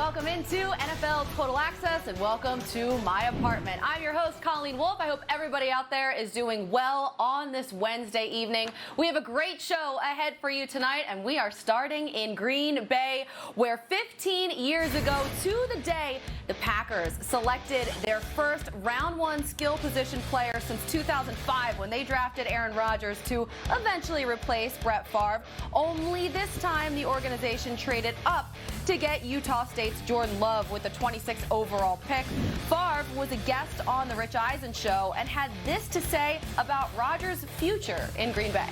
welcome into NFL Total Access and welcome to my apartment. I'm your host, Colleen Wolfe. I hope everybody out there is doing well on this Wednesday evening. We have a great show ahead for you tonight, and we are starting in Green Bay, where 15 years ago to the day, the Packers selected their first round one skill position player since 2005 when they drafted Aaron Rodgers to eventually replace Brett Favre. Only this time, the organization traded up to get Utah State's Jordan Love with the 26th overall pick. Favre was a guest on The Rich Eisen Show and had this to say about Rodgers' future in Green Bay.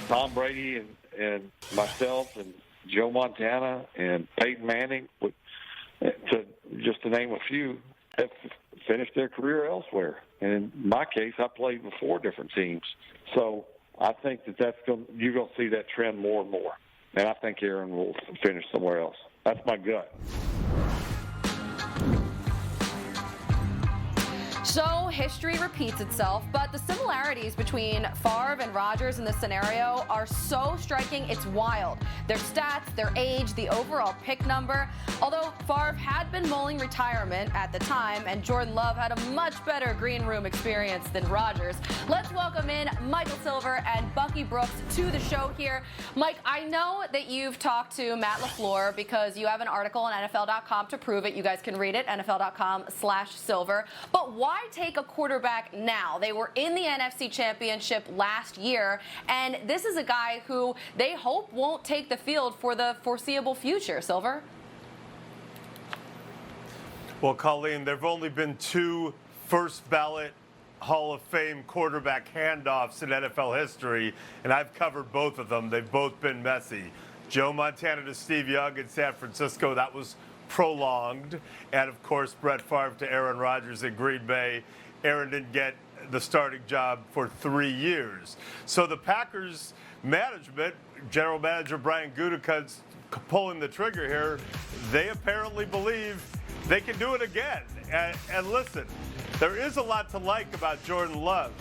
Tom Brady and myself and Joe Montana and Peyton Manning, just to name a few, have finished their career elsewhere. And in my case, I played with 4 different teams. So I think you're going to see that trend more and more. And I think Aaron will finish somewhere else. That's my gut. So history repeats itself, but the similarities between Favre and Rodgers in this scenario are so striking, it's wild. Their stats, their age, the overall pick number. Although Favre had been mulling retirement at the time, and Jordan Love had a much better green room experience than Rodgers, let's welcome in Michael Silver and Bucky Brooks to the show here. Mike, I know that you've talked to Matt LaFleur because you have an article on NFL.com to prove it. You guys can read it, NFL.com/Silver. But why take a quarterback now? They were in the NFC Championship last year, and this is a guy who they hope won't take the field for the foreseeable future. Silver? Well, Colleen, there have only been 2 first-ballot Hall of Fame quarterback handoffs in NFL history, and I've covered both of them. They've both been messy. Joe Montana to Steve Young in San Francisco, that was prolonged. And, of course, Brett Favre to Aaron Rodgers in Green Bay. Aaron didn't get the starting job for 3 years. So the Packers management, General Manager Brian Gutekunst pulling the trigger here, they apparently believe they can do it again. And listen, there is a lot to like about Jordan Love.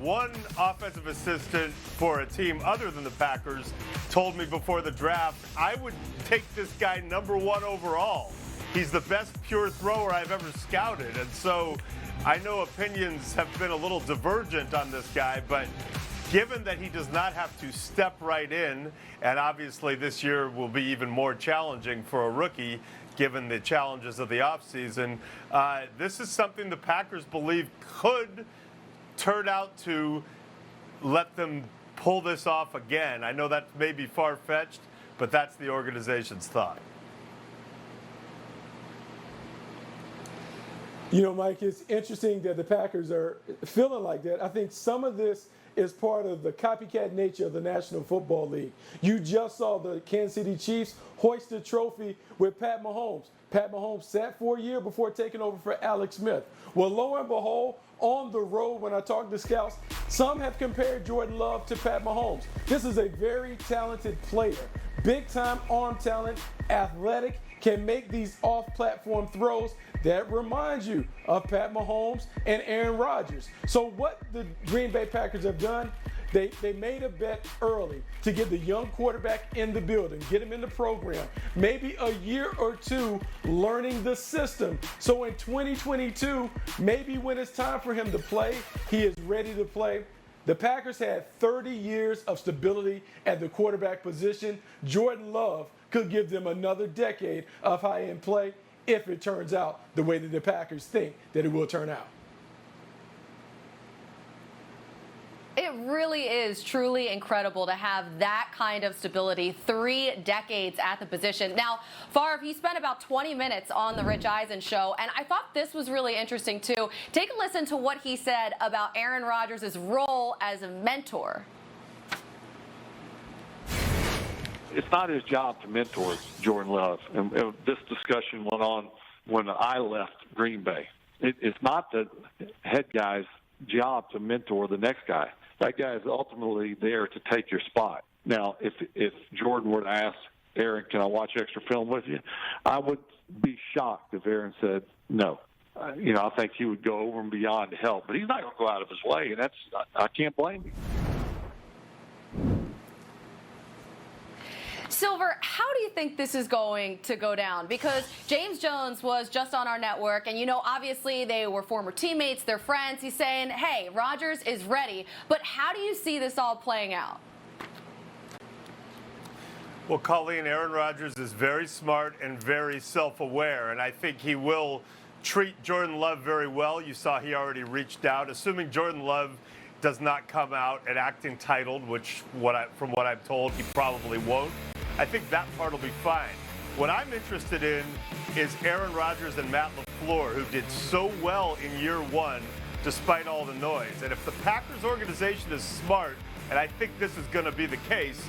One offensive assistant for a team other than the Packers told me before the draft, I would take this guy #1 overall. He's the best pure thrower I've ever scouted. And so I know opinions have been a little divergent on this guy, but given that he does not have to step right in, and obviously this year will be even more challenging for a rookie, given the challenges of the offseason, this is something the Packers believe could turn out to let them pull this off again. I know that may be far-fetched, but that's the organization's thought. You know, Mike, it's interesting that the Packers are feeling like that. I think some of this is part of the copycat nature of the National Football League. You just saw the Kansas City Chiefs hoist the trophy with Pat Mahomes. Pat Mahomes sat for a year before taking over for Alex Smith. Well, lo and behold, on the road, when I talk to scouts, some have compared Jordan Love to Pat Mahomes. This is a very talented player, big-time arm talent, athletic, can make these off-platform throws that reminds you of Pat Mahomes and Aaron Rodgers. So what the Green Bay Packers have done, they made a bet early to get the young quarterback in the building, get him in the program, maybe a year or 2 learning the system. So in 2022, maybe when it's time for him to play, he is ready to play. The Packers had 30 years of stability at the quarterback position. Jordan Love could give them another decade of high-end play if it turns out the way that the Packers think that it will turn out. It really is truly incredible to have that kind of stability, 3 decades at the position. Now, Favre, he spent about 20 minutes on the Rich Eisen Show, and I thought this was really interesting, too. Take a listen to what he said about Aaron Rodgers' role as a mentor. It's not his job to mentor Jordan Love. And this discussion went on when I left Green Bay. It's not the head guy's job to mentor the next guy. That guy is ultimately there to take your spot. Now, if Jordan were to ask Aaron, can I watch extra film with you? I would be shocked if Aaron said no. I think he would go over and beyond to help, but he's not going to go out of his way, and I can't blame him. Silver, how do you think this is going to go down? Because James Jones was just on our network, and, you know, obviously they were former teammates, they're friends. He's saying, hey, Rodgers is ready. But how do you see this all playing out? Well, Colleen, Aaron Rodgers is very smart and very self-aware, and I think he will treat Jordan Love very well. You saw he already reached out. Assuming Jordan Love does not come out and act entitled, which from what I'm told, he probably won't, I think that part will be fine. What I'm interested in is Aaron Rodgers and Matt LaFleur, who did so well in year one despite all the noise. And if the Packers organization is smart, and I think this is going to be the case,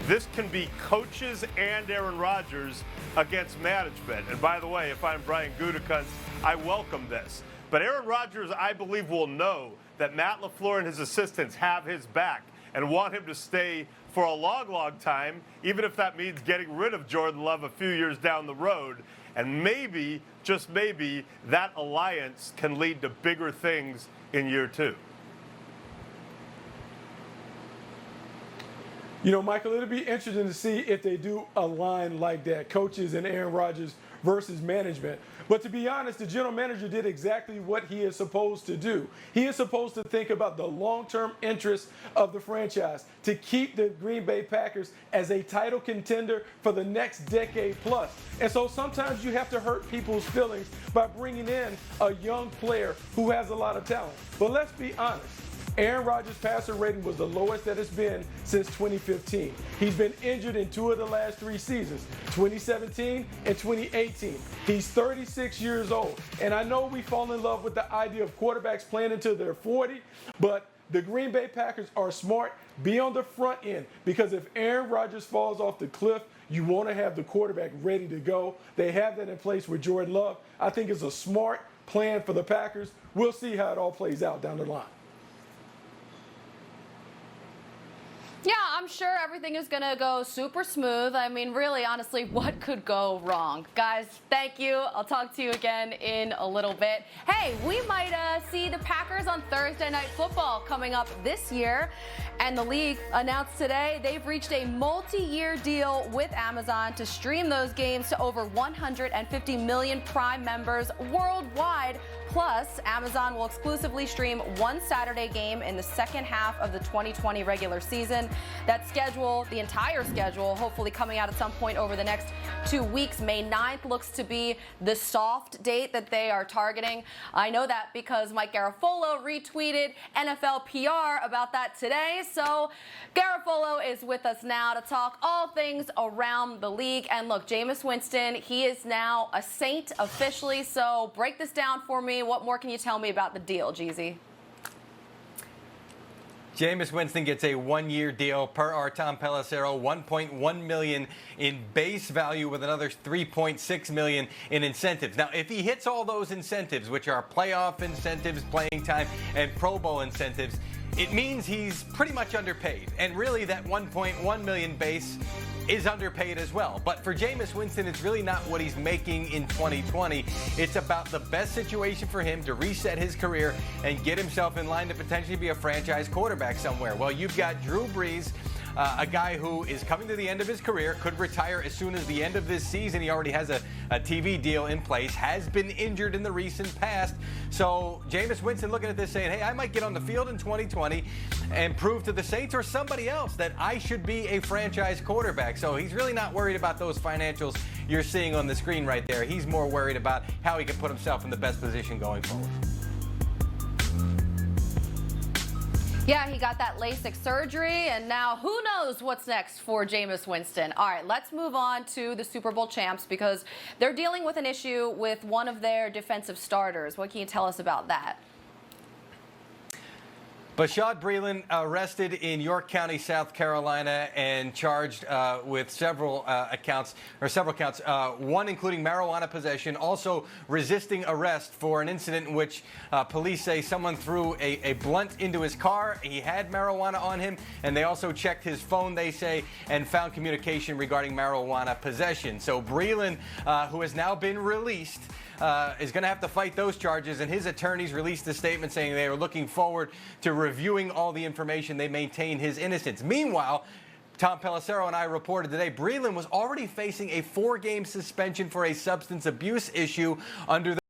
this can be coaches and Aaron Rodgers against management. And by the way, if I'm Brian Gutekunst, I welcome this. But Aaron Rodgers, I believe, will know that Matt LaFleur and his assistants have his back and want him to stay for a long, long time, even if that means getting rid of Jordan Love a few years down the road. And maybe, just maybe, that alliance can lead to bigger things in year two. You know, Michael, it'll be interesting to see if they do align like that, coaches and Aaron Rodgers versus management. But to be honest, the general manager did exactly what he is supposed to do. He is supposed to think about the long-term interests of the franchise, to keep the Green Bay Packers as a title contender for the next decade plus. And so sometimes you have to hurt people's feelings by bringing in a young player who has a lot of talent. But let's be honest. Aaron Rodgers' passer rating was the lowest that it's been since 2015. He's been injured in 2 of the last 3 seasons, 2017 and 2018. He's 36 years old. And I know we fall in love with the idea of quarterbacks playing until they're 40, but the Green Bay Packers are smart. Be on the front end, because if Aaron Rodgers falls off the cliff, you want to have the quarterback ready to go. They have that in place with Jordan Love. I think it's a smart plan for the Packers. We'll see how it all plays out down the line. Yeah, I'm sure everything is going to go super smooth. I mean, really, honestly, what could go wrong? Guys, thank you. I'll talk to you again in a little bit. Hey, we might see the Packers on Thursday Night Football coming up this year. And the league announced today they've reached a multi-year deal with Amazon to stream those games to over 150 million Prime members worldwide. Plus, Amazon will exclusively stream one Saturday game in the second half of the 2020 regular season. That schedule, the entire schedule, hopefully coming out at some point over the next 2 weeks. May 9th looks to be the soft date that they are targeting. I know that because Mike Garafolo retweeted NFL PR about that today. So Garafolo is with us now to talk all things around the league. And look, Jameis Winston, he is now a Saint officially. So break this down for me. What more can you tell me about the deal, Jeezy? Jameis Winston gets a one-year deal per our Tom Pelissero, $1.1 million in base value with another $3.6 million in incentives. Now, if he hits all those incentives, which are playoff incentives, playing time, and Pro Bowl incentives, it means he's pretty much underpaid. And really, that $1.1 million base is underpaid as well. But for Jameis Winston, it's really not what he's making in 2020. It's about the best situation for him to reset his career and get himself in line to potentially be a franchise quarterback somewhere. Well, you've got Drew Brees, a guy who is coming to the end of his career, could retire as soon as the end of this season. He already has a TV deal in place, has been injured in the recent past. So Jameis Winston looking at this saying, hey, I might get on the field in 2020 and prove to the Saints or somebody else that I should be a franchise quarterback. So he's really not worried about those financials you're seeing on the screen right there. He's more worried about how he can put himself in the best position going forward. Yeah, he got that LASIK surgery, and now who knows what's next for Jameis Winston. All right, let's move on to the Super Bowl champs because they're dealing with an issue with one of their defensive starters. What can you tell us about that? Bashaud Breeland arrested in York County, South Carolina, and charged with several counts. One including marijuana possession, also resisting arrest for an incident in which police say someone threw a blunt into his car. He had marijuana on him, and they also checked his phone, they say, and found communication regarding marijuana possession. So Breeland, who has now been released, is going to have to fight those charges, and his attorneys released a statement saying they are looking forward to reviewing all the information. They maintain his innocence. Meanwhile, Tom Pelissero and I reported today Breland was already facing a 4-game suspension for a substance abuse issue under the